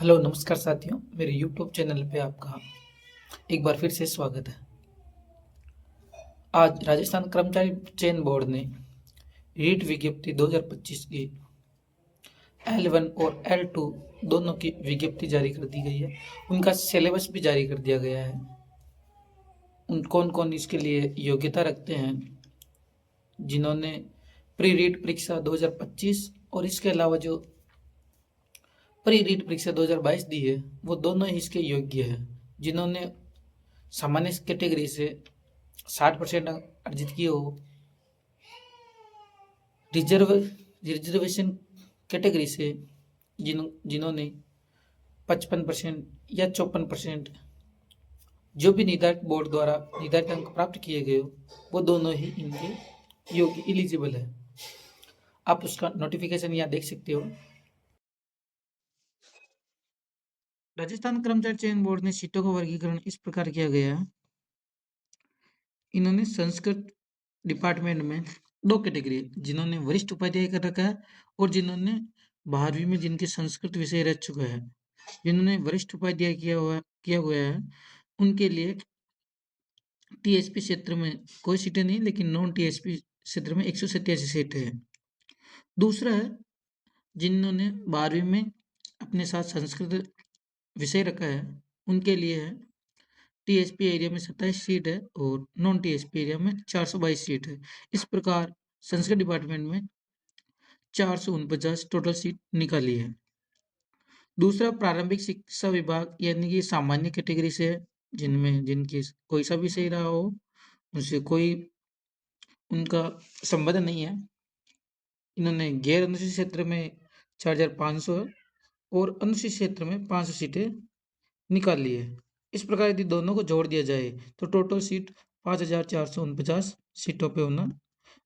Hello, नमस्कार साथियों। मेरे यूट्यूब चैनल पे आपका एक बार फिर से स्वागत है। आज राजस्थान कर्मचारी चयन बोर्ड ने रीट विज्ञप्ति 2025 की L1 और L2 दोनों की विज्ञप्ति जारी कर दी गई है। उनका सिलेबस भी जारी कर दिया गया है। उन कौन-कौन इसके लिए योग्यता रखते हैं, जिन्होंने प्री रीट परीक्षा 2025 और इसके अलावा जो प्री रीट परीक्षा 2022 दी है, वो दोनों ही इसके योग्य हैं। जिन्होंने सामान्य कैटेगरी से 60% अंक अर्जित किए हो, रिजर्वेशन कैटेगरी से जिन्होंने 55% या 54% जो भी निर्धारित बोर्ड द्वारा निर्धारित अंक प्राप्त किए गए हो, वो दोनों ही इनके योग्य एलिजिबल है। आप उसका नोटिफिकेशन यहाँ देख सकते हो। राजस्थान कर्मचारी चयन बोर्ड ने सीटों का वर्गीकरण इस प्रकार किया गया है। इन्होंने संस्कृत डिपार्टमेंट में दो कैटेगरी, जिन्होंने वरिष्ठ उपाध्याय कर रखा है और जिन्होंने 12वीं में जिनके संस्कृत विषय रह चुका है। जिन्होंने वरिष्ठ उपाध्याय किया हुआ है, उनके लिए टीएसपी क्षेत्र में कोई सीटें नहीं, लेकिन नॉन टीएसपी क्षेत्र में 187 सीटें हैं। दूसरा है, जिन्होंने 12वीं में अपने साथ संस्कृत विषय रखा है, उनके लिए है टीएसपी एरिया में 27 सीट है और नॉन टीएसपी एरिया में 422 सीट है। इस प्रकार संस्कृत डिपार्टमेंट में 449 टोटल सीट निकाली है। दूसरा, प्रारंभिक शिक्षा विभाग यानी कि सामान्य कैटेगरी से है, जिनकी कोई सा विषय रहा हो, उनसे कोई उनका संबंध नहीं है। इन्होंने गैर अनुसूचित क्षेत्र में 4500 और अनुसूचित क्षेत्र में 500 सीटें निकाल ली है। इस प्रकार यदि दोनों को जोड़ दिया जाए तो टोटल सीट 5449 सीटों पे उन्हें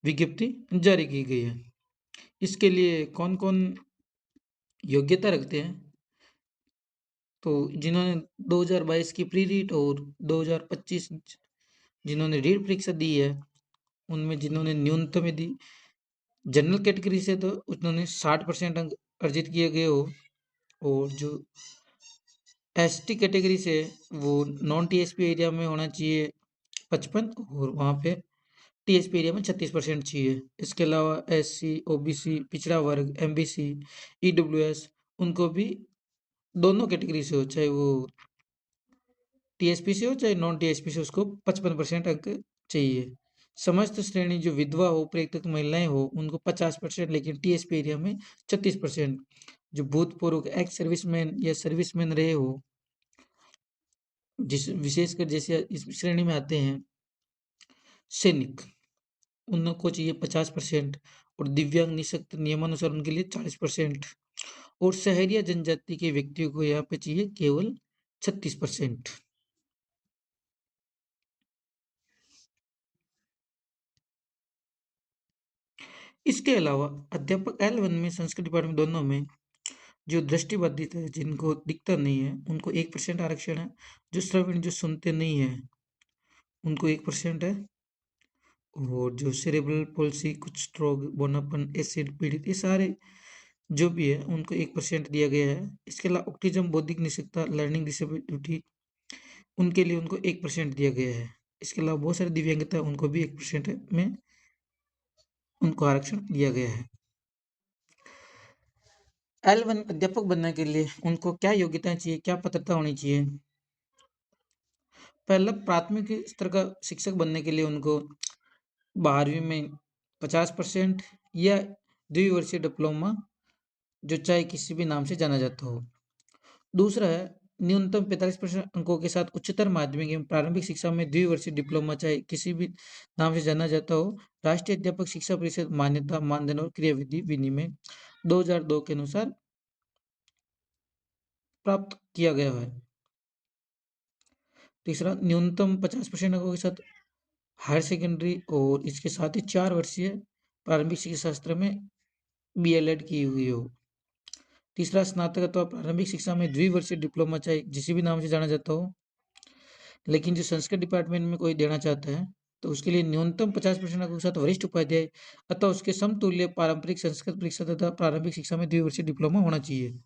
विज्ञप्ति जारी की गई है। इसके लिए कौन कौन योग्यता रखते हैं, तो जिन्होंने 2022 की प्री रीट और 2025 जिन्होंने रीट परीक्षा दी है, उनमें जिन्होंने न्यूनतम यदि जनरल कैटेगरी से तो उन्होंने 60% अंक अर्जित किए गए हो, और जो एसटी कैटेगरी से वो नॉन टीएसपी एरिया में होना चाहिए 55 और वहाँ पे टीएसपी एरिया में 36% चाहिए। इसके अलावा एससी, ओबीसी, पिछड़ा वर्ग, एमबीसी, ईडब्ल्यूएस, उनको भी दोनों कैटेगरी से हो, चाहे वो टीएसपी से हो चाहे नॉन टीएसपी से, उसको 55% अंक चाहिए। समस्त श्रेणी जो विधवा हो, उपयुक्त महिलाएं हो, उनको 50%, लेकिन टीएसपी एरिया में 36%। जो भूतपूर्व एक्स सर्विसमैन या सर्विसमैन रहे हो, जिस विशेषकर जैसे इस श्रेणी में आते हैं सैनिक, उनको चाहिए 50%, और दिव्यांग निःशक्त नियमानुसार उनके लिए 40%, और शहरिया जनजाति के व्यक्तियों को यहाँ पे चाहिए केवल 36%। इसके अलावा अध्यापक L1 में संस्कृत डिपार्टमेंट दोनों में जो दृष्टिबाधित है, जिनको दिखता नहीं है, उनको 1% आरक्षण है। जो श्रवण जो सुनते नहीं है, उनको 1% है। और जो सेरेब्रल पॉल्सी, कुछ स्ट्रोक, बोनापन, एसिड पीड़ित, ये सारे जो भी है उनको 1% दिया गया है। इसके अलावा ऑटिज्म, बौद्धिक निषेधता, लर्निंग डिसेबिलिटी, उनके लिए उनको 1% दिया गया है। इसके अलावा बहुत सारी दिव्यांगता, उनको भी 1% में उनको आरक्षण दिया गया है। L1 अध्यापक बनने के लिए उनको क्या योग्यताएं चाहिए, क्या पात्रता होनी चाहिए? पहला, प्राथमिक स्तर का शिक्षक बनने के लिए उनको 12वीं में 50% या द्विवर्षीय डिप्लोमा, जो चाहे किसी भी नाम से जाना जाता हो। दूसरा है, न्यूनतम 45% अंकों के साथ उच्चतर माध्यमिक एवं प्रारंभिक शिक्षा में द्विवर्षीय डिप्लोमा, चाहे किसी भी नाम से जाना जाता हो, राष्ट्रीय अध्यापक शिक्षा परिषद मान्यता, मानदंड और क्रियाविधि विनिमय 2002 के अनुसार प्राप्त किया गया है। तीसरा, न्यूनतम 50% अंकों के साथ हायर सेकेंडरी और इसके साथ ही 4 वर्षीय प्रारंभिक शिक्षा शास्त्र में बीएलएड की हुई हो। तीसरा, स्नातक अथवा प्रारंभिक शिक्षा में द्विवर्षीय डिप्लोमा, चाहे जिसी भी नाम से जाना जाता हो, लेकिन जो संस्कृत डिपार्टमेंट में कोई देना चाहता है तो उसके लिए न्यूनतम 50% अंकों के साथ वरिष्ठ उपाध्याय अथवा उसके समतुल्य पारंपरिक संस्कृत परीक्षा तथा प्रारंभिक शिक्षा में द्विवर्षीय डिप्लोमा होना चाहिए।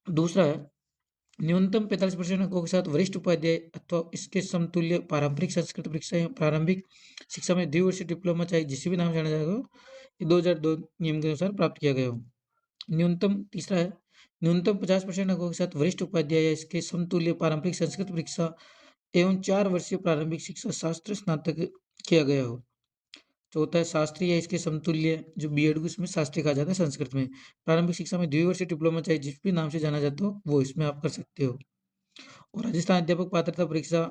दूसरा है न्यूनतम 45% अंकों के साथ वरिष्ठ उपाध्याय अथवा इसके समतुल्य पारंपरिक संस्कृत परीक्षा या प्रारंभिक शिक्षा में द्विवर्षीय डिप्लोमा चाहे जिसे भी नाम जाना जाएगा ये 2002 नियम के अनुसार प्राप्त किया गया हो। न्यूनतम तीसरा है न्यूनतम 50% अंकों के साथ वरिष्ठ उपाध्याय या इसके समतुल्य पारंपरिक संस्कृत परीक्षा एवं 4 वर्षीय प्रारंभिक शिक्षा शास्त्र स्नातक किया गया हो। चौथा है शास्त्रीय या इसके समतुल्य जो बीएड को इसमें शास्त्रीय कहा जाता है संस्कृत में। प्रारंभिक शिक्षा में द्विवर्षीय डिप्लोमा चाहे जिस भी नाम से जाना जाता हो वो इसमें आप कर सकते हो। और राजस्थान अध्यापक पात्रता परीक्षा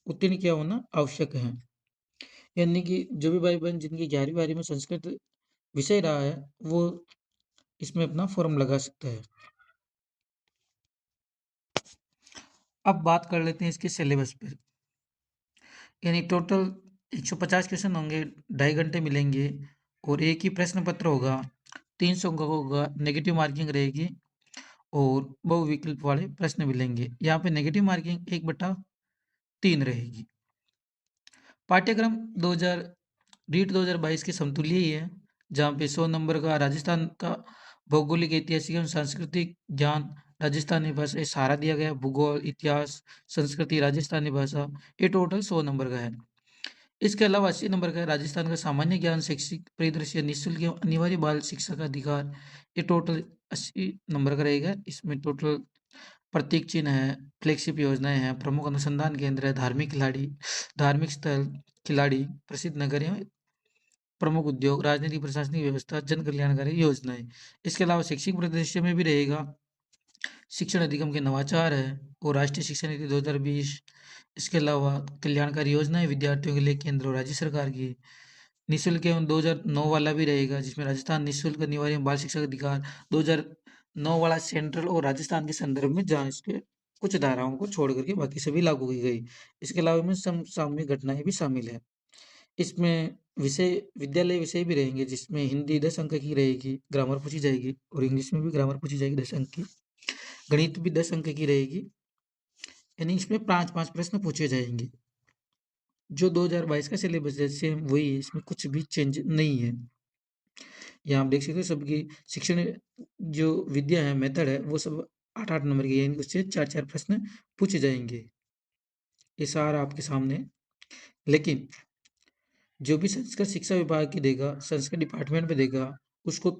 उत्तीर्ण किया होना आवश्यक है। यानी कि जो भी भाई बहन जिनकी 11वीं 12वीं में संस्कृत विषय रहा है वो इसमें अपना फॉर्म लगा सकता है। अब बात कर लेते हैं इसके सिलेबस पर। यानी टोटल 150 क्वेश्चन होंगे, 2.5 घंटे मिलेंगे और एक ही प्रश्न पत्र होगा, 300 अंकों का होगा, नेगेटिव मार्किंग रहेगी और बहुविकल्प वाले प्रश्न मिलेंगे। यहाँ पे नेगेटिव मार्किंग 1/3 रहेगी। पाठ्यक्रम 2000 रीट 2022 के समतुल्य ही है, जहाँ पे 100 नंबर का राजस्थान का भौगोलिक, ऐतिहासिक एवं सांस्कृतिक ज्ञान, राजस्थानी भाषा ये सारा दिया गया है, भूगोल, इतिहास, संस्कृति, राजस्थानी भाषा, ये टोटल 100 नंबर का है। इसके अलावा 80 नंबर का है राजस्थान का सामान्य ज्ञान, शैक्षिक परिदृश्य, निःशुल्क एवं अनिवार्य बाल शिक्षा का अधिकार, ये टोटल 80 नंबर का रहेगा। इसमें टोटल प्रतीक चिन्ह है, फ्लैगशिप योजनाएं हैं, प्रमुख अनुसंधान केंद्र है, धार्मिक स्थल, खिलाड़ी, प्रसिद्ध नगर एवं प्रमुख उद्योग, राजनीतिक प्रशासनिक व्यवस्था, जन कल्याणकारी योजनाएं। इसके अलावा शैक्षिक परिदृश्य में भी रहेगा शिक्षण अधिगम के नवाचार है और राष्ट्रीय शिक्षा नीति 2020। इसके अलावा कल्याणकारी योजनाएं विद्यार्थियों के लिए केंद्र और राज्य सरकार की। निःशुल्क एवं 2009 वाला भी रहेगा जिसमें राजस्थान निःशुल्क अनिवार्य बाल शिक्षा का अधिकार 2009 वाला सेंट्रल और राजस्थान के संदर्भ में जहाँ इसके कुछ धाराओं को छोड़ करके बाकी सभी लागू की गई। इसके अलावा इसमें समसामयिक घटनाएं भी शामिल है। इसमें विद्यालय विषय भी रहेंगे जिसमें हिंदी 10 अंक की रहेगी, ग्रामर पूछी जाएगी और इंग्लिश में भी ग्रामर पूछी जाएगी 10 अंक की। गणित भी 10 अंक की रहेगी, यानी इसमें 5-5 प्रश्न पूछे जाएंगे। जो 2022 का सिलेबस है सेम वही है, इसमें कुछ भी चेंज नहीं है। यहाँ आप देख सकते हो सबकी शिक्षण जो विद्या है, मेथड है, वो सब 8-8 नंबर की है, यानी उससे 4-4 प्रश्न पूछे जाएंगे। ये सारा आपके सामने है। लेकिन जो भी संस्कृत शिक्षा विभाग की देगा, संस्कृत डिपार्टमेंट में देगा, उसको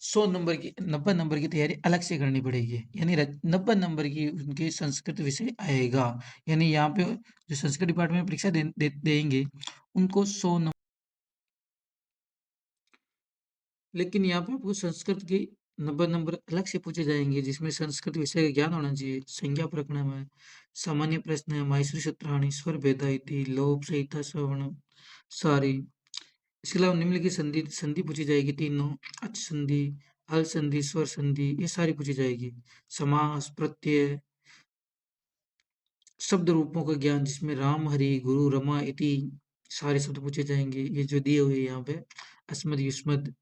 100 नंबर की 90 नंबर की तैयारी अलग से करनी पड़ेगी। यानी 90 नंबर की उनके संस्कृत विषय आएगा। यानी यहाँ पे जो संस्कृत डिपार्टमेंट में परीक्षा देंगे उनको 100 नंबर, लेकिन यहाँ पे आपको संस्कृत के 90 नंबर अलग से पूछे जाएंगे जिसमें संस्कृत विषय का ज्ञान होना चाहिए, संज्ञा प्रकरण है, सामान्य प्रश्न है, माहेश्वरी सूत्राणि, स्वर भेदा इति, लोभ सहिता श्रवण सारी। इसके अलावा निम्नलिखित संधि संधि पूछी जाएगी तीनों, अच संधि, हल संधि, स्वर संधि, ये सारी पूछी जाएगी। समास, प्रत्यय, शब्द रूपों का ज्ञान जिसमें राम, हरि, गुरु, रमा इति सारे शब्द पूछे जाएंगे, ये जो दिए हुए हैं यहाँ पे। अस्मद, युष्मद,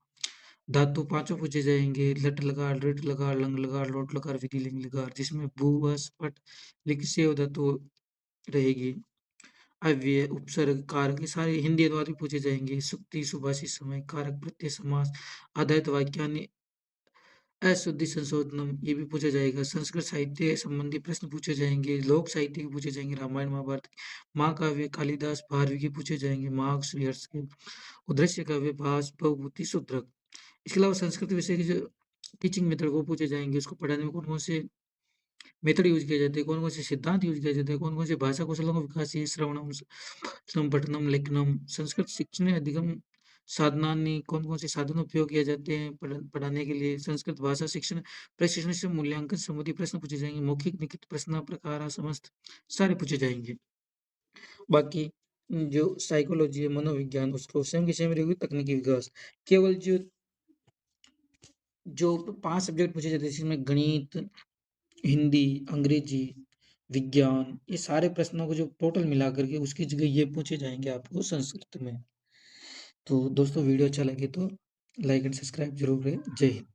धातु पांचों पूछे जाएंगे, लट लकार, लृट लकार, लंग लकार, लोट लकार, विधि लिंग लकार, जिसमें भू, बस, पट, लिंग सेव धातु रहेगी। अव्यय, उपसर्ग, कारक ये सारे हिंदी अनुवाद भी पूछे जाएंगे। सुक्ति, सुभाषित, समय, कारक, प्रत्यय, समास, आधारित वाक्यानि, अशुद्धि, संशोधनम ये भी पूछा जाएगा। संस्कृत साहित्य संबंधी प्रश्न पूछे जाएंगे। लोक साहित्य के पूछे जाएंगे, रामायण महाभारत, महाकाव्य कालिदास भारवी के पूछे जाएंगे, महाग श्रीहर्ष के, उद्देश्य काव्य, भास, भवभूति, शूद्रक। इसके अलावा संस्कृत विषय की जो टीचिंग मेथड वो पूछे जाएंगे, उसको पढ़ाने में कौन कौन से मेथड यूज किए जाते हैं, कौन कौन से सिद्धांत यूज किए जाते हैं, कौन कौन से भाषा कौशलों का विकास है, श्रवणम, संपठनम, लेखनम, संस्कृत शिक्षण अधिगम साधनानि, कौन कौन से साधन उपयोग किए जाते हैं पढ़ाने के लिए, संस्कृत भाषा शिक्षण प्रशिक्षण से मूल्यांकन संबंधी प्रश्न पूछे जाएंगे, मौखिक लिखित प्रश्न प्रकार समस्त सारे पूछे जाएंगे। बाकी जो साइकोलॉजी है, मनोविज्ञान, उसको स्वयं के विषय में रहेगी, तकनीकी विकास, केवल जो 5 सब्जेक्ट पूछे जाते हैं जिसमें गणित, हिंदी, अंग्रेजी, विज्ञान, ये सारे प्रश्नों को जो टोटल मिला करके उसकी जगह ये पूछे जाएंगे आपको संस्कृत में। तो दोस्तों वीडियो अच्छा लगे तो लाइक एंड सब्सक्राइब जरूर करें। जय हिंद।